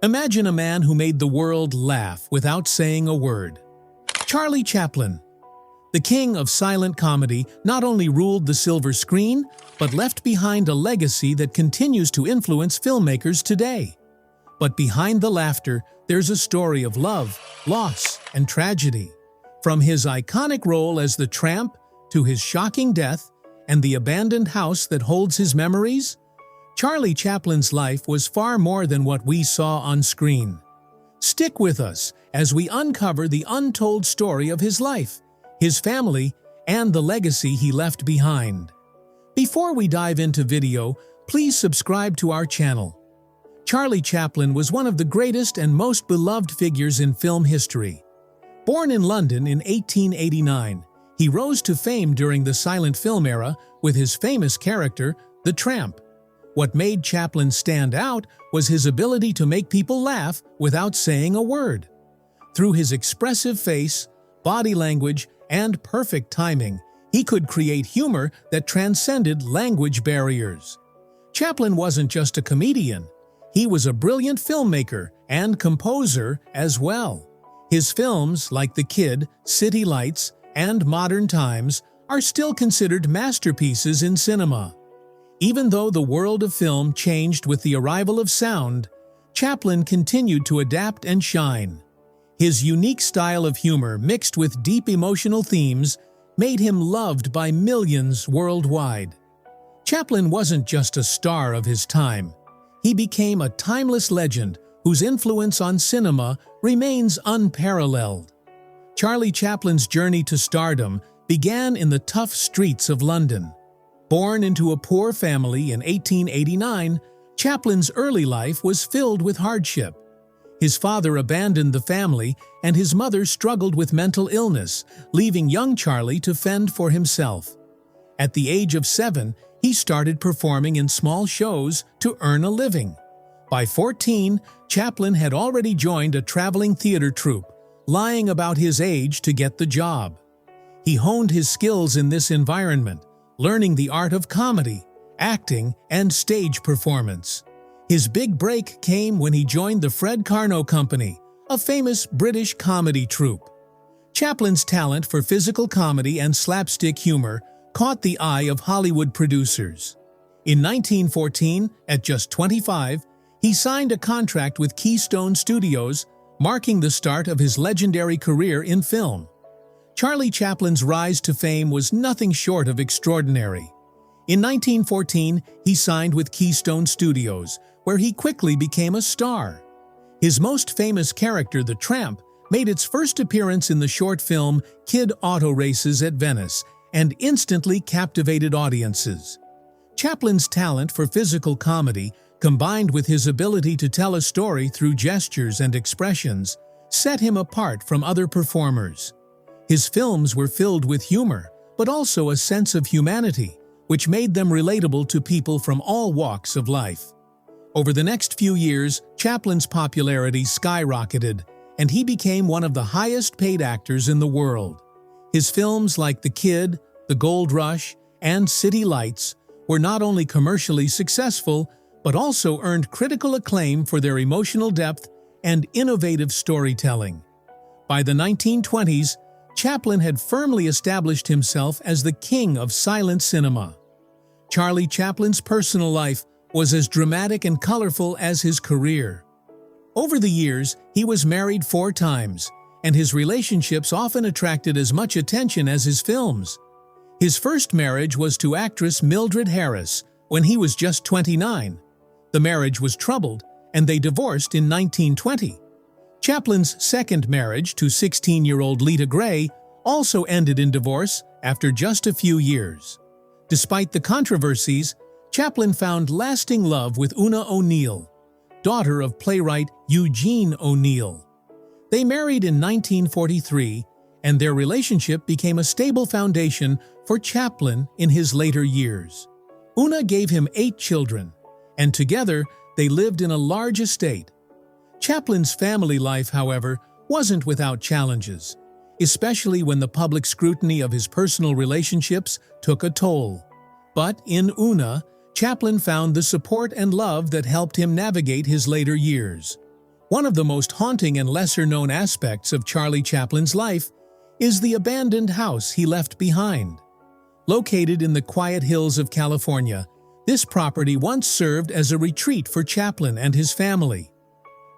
Imagine a man who made the world laugh without saying a word. Charlie Chaplin. The king of silent comedy not only ruled the silver screen, but left behind a legacy that continues to influence filmmakers today. But behind the laughter, there's a story of love, loss, and tragedy. From his iconic role as the tramp to his shocking death and the abandoned house that holds his memories, Charlie Chaplin's life was far more than what we saw on screen. Stick with us as we uncover the untold story of his life, his family, and the legacy he left behind. Before we dive into video, please subscribe to our channel. Charlie Chaplin was one of the greatest and most beloved figures in film history. Born in London in 1889, he rose to fame during the silent film era with his famous character, the Tramp. What made Chaplin stand out was his ability to make people laugh without saying a word. Through his expressive face, body language, and perfect timing, he could create humor that transcended language barriers. Chaplin wasn't just a comedian. He was a brilliant filmmaker and composer as well. His films, like The Kid, City Lights, and Modern Times, are still considered masterpieces in cinema. Even though the world of film changed with the arrival of sound, Chaplin continued to adapt and shine. His unique style of humor mixed with deep emotional themes made him loved by millions worldwide. Chaplin wasn't just a star of his time. He became a timeless legend whose influence on cinema remains unparalleled. Charlie Chaplin's journey to stardom began in the tough streets of London. Born into a poor family in 1889, Chaplin's early life was filled with hardship. His father abandoned the family, and his mother struggled with mental illness, leaving young Charlie to fend for himself. At the age of 7, he started performing in small shows to earn a living. By 14, Chaplin had already joined a traveling theater troupe, lying about his age to get the job. He honed his skills in this environment, learning the art of comedy, acting, and stage performance. His big break came when he joined the Fred Carnot Company, a famous British comedy troupe. Chaplin's talent for physical comedy and slapstick humor caught the eye of Hollywood producers. In 1914, at just 25, he signed a contract with Keystone Studios, marking the start of his legendary career in film. Charlie Chaplin's rise to fame was nothing short of extraordinary. In 1914, he signed with Keystone Studios, where he quickly became a star. His most famous character, the Tramp, made its first appearance in the short film Kid Auto Races at Venice and instantly captivated audiences. Chaplin's talent for physical comedy, combined with his ability to tell a story through gestures and expressions, set him apart from other performers. His films were filled with humor, but also a sense of humanity, which made them relatable to people from all walks of life. Over the next few years, Chaplin's popularity skyrocketed, and he became one of the highest-paid actors in the world. His films like The Kid, The Gold Rush, and City Lights were not only commercially successful, but also earned critical acclaim for their emotional depth and innovative storytelling. By the 1920s, Chaplin had firmly established himself as the king of silent cinema. Charlie Chaplin's personal life was as dramatic and colorful as his career. Over the years, he was married 4 times, and his relationships often attracted as much attention as his films. His first marriage was to actress Mildred Harris when he was just 29. The marriage was troubled, and they divorced in 1920. Chaplin's second marriage to 16-year-old Lita Grey also ended in divorce after just a few years. Despite the controversies, Chaplin found lasting love with Una O'Neill, daughter of playwright Eugene O'Neill. They married in 1943, and their relationship became a stable foundation for Chaplin in his later years. Una gave him 8 children, and together they lived in a large estate. Chaplin's family life, however, wasn't without challenges, especially when the public scrutiny of his personal relationships took a toll. But in Una, Chaplin found the support and love that helped him navigate his later years. One of the most haunting and lesser-known aspects of Charlie Chaplin's life is the abandoned house he left behind. Located in the quiet hills of California, this property once served as a retreat for Chaplin and his family.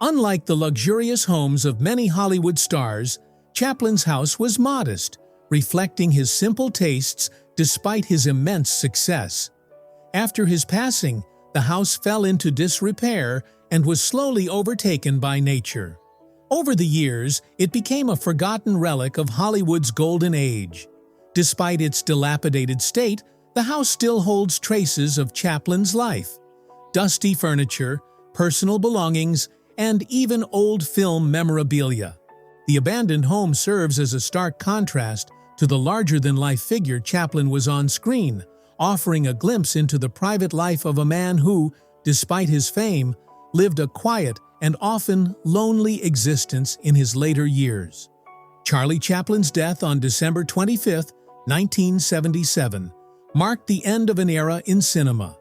Unlike the luxurious homes of many Hollywood stars, Chaplin's house was modest, reflecting his simple tastes despite his immense success. After his passing, the house fell into disrepair and was slowly overtaken by nature. Over the years, it became a forgotten relic of Hollywood's golden age. Despite its dilapidated state, the house still holds traces of Chaplin's life. Dusty furniture, personal belongings, and even old film memorabilia. The abandoned home serves as a stark contrast to the larger-than-life figure Chaplin was on screen, offering a glimpse into the private life of a man who, despite his fame, lived a quiet and often lonely existence in his later years. Charlie Chaplin's death on December 25, 1977, marked the end of an era in cinema.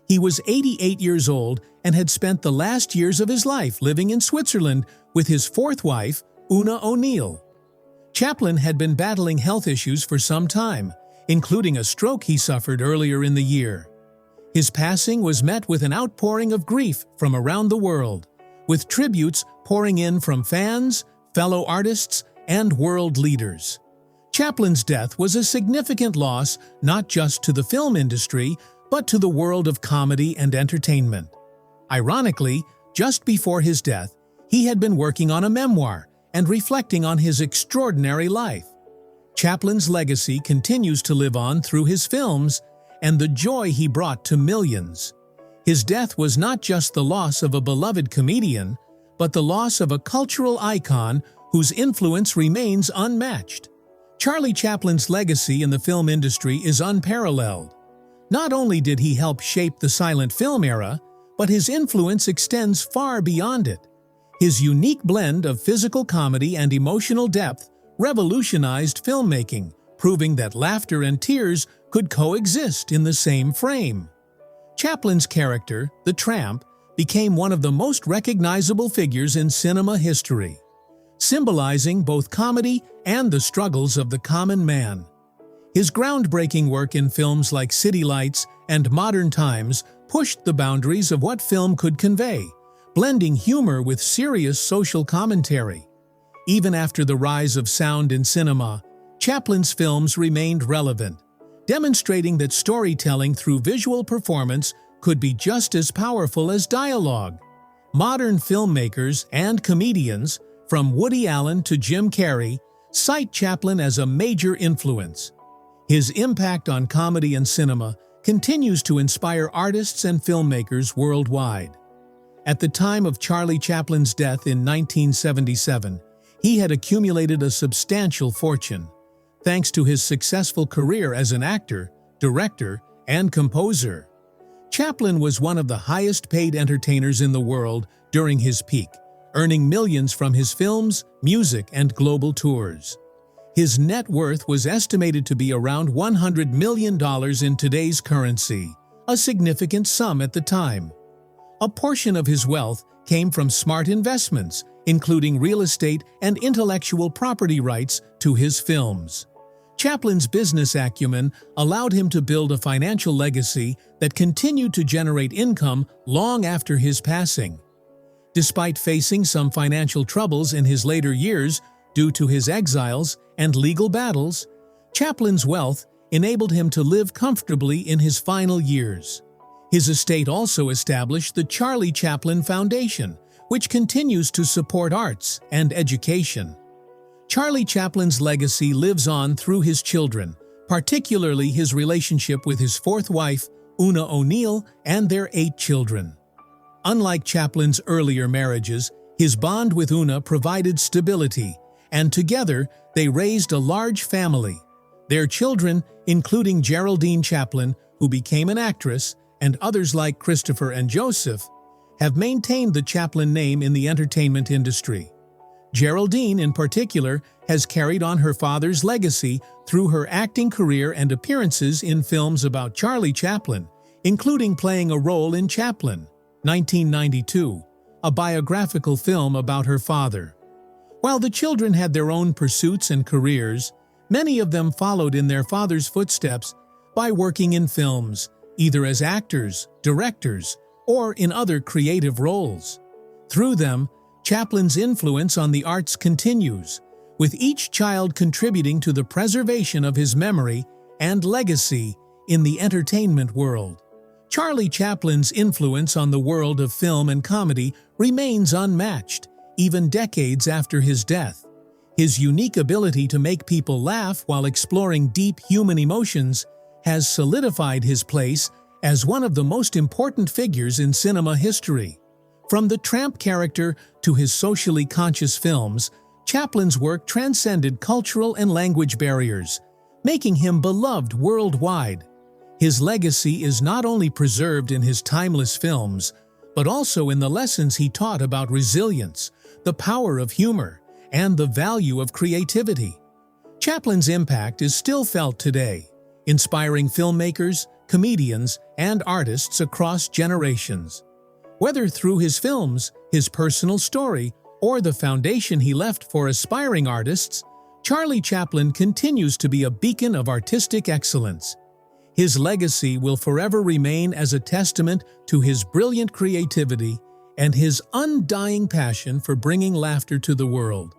He was 88 years old and had spent the last years of his life living in Switzerland with his fourth wife, Una O'Neill. Chaplin had been battling health issues for some time, including a stroke he suffered earlier in the year. His passing was met with an outpouring of grief from around the world, with tributes pouring in from fans, fellow artists, and world leaders. Chaplin's death was a significant loss not just to the film industry, but to the world of comedy and entertainment. Ironically, just before his death, he had been working on a memoir and reflecting on his extraordinary life. Chaplin's legacy continues to live on through his films and the joy he brought to millions. His death was not just the loss of a beloved comedian, but the loss of a cultural icon whose influence remains unmatched. Charlie Chaplin's legacy in the film industry is unparalleled. Not only did he help shape the silent film era, but his influence extends far beyond it. His unique blend of physical comedy and emotional depth revolutionized filmmaking, proving that laughter and tears could coexist in the same frame. Chaplin's character, the Tramp, became one of the most recognizable figures in cinema history, symbolizing both comedy and the struggles of the common man. His groundbreaking work in films like City Lights and Modern Times pushed the boundaries of what film could convey, blending humor with serious social commentary. Even after the rise of sound in cinema, Chaplin's films remained relevant, demonstrating that storytelling through visual performance could be just as powerful as dialogue. Modern filmmakers and comedians, from Woody Allen to Jim Carrey, cite Chaplin as a major influence. His impact on comedy and cinema continues to inspire artists and filmmakers worldwide. At the time of Charlie Chaplin's death in 1977, he had accumulated a substantial fortune, thanks to his successful career as an actor, director, and composer. Chaplin was one of the highest-paid entertainers in the world during his peak, earning millions from his films, music, and global tours. His net worth was estimated to be around $100 million in today's currency, a significant sum at the time. A portion of his wealth came from smart investments, including real estate and intellectual property rights to his films. Chaplin's business acumen allowed him to build a financial legacy that continued to generate income long after his passing. Despite facing some financial troubles in his later years due to his exiles and legal battles, Chaplin's wealth enabled him to live comfortably in his final years. His estate also established the Charlie Chaplin Foundation, which continues to support arts and education. Charlie Chaplin's legacy lives on through his children, particularly his relationship with his fourth wife, Una O'Neill, and their 8 children. Unlike Chaplin's earlier marriages, his bond with Una provided stability, and together they raised a large family. Their children, including Geraldine Chaplin, who became an actress, and others like Christopher and Joseph, have maintained the Chaplin name in the entertainment industry. Geraldine, in particular, has carried on her father's legacy through her acting career and appearances in films about Charlie Chaplin, including playing a role in Chaplin, 1992, a biographical film about her father. While the children had their own pursuits and careers, many of them followed in their father's footsteps by working in films, either as actors, directors, or in other creative roles. Through them, Chaplin's influence on the arts continues, with each child contributing to the preservation of his memory and legacy in the entertainment world. Charlie Chaplin's influence on the world of film and comedy remains unmatched, even decades after his death. His unique ability to make people laugh while exploring deep human emotions has solidified his place as one of the most important figures in cinema history. From the tramp character to his socially conscious films, Chaplin's work transcended cultural and language barriers, making him beloved worldwide. His legacy is not only preserved in his timeless films, but also in the lessons he taught about resilience, the power of humor, and the value of creativity. Chaplin's impact is still felt today, inspiring filmmakers, comedians, and artists across generations. Whether through his films, his personal story, or the foundation he left for aspiring artists, Charlie Chaplin continues to be a beacon of artistic excellence. His legacy will forever remain as a testament to his brilliant creativity and his undying passion for bringing laughter to the world.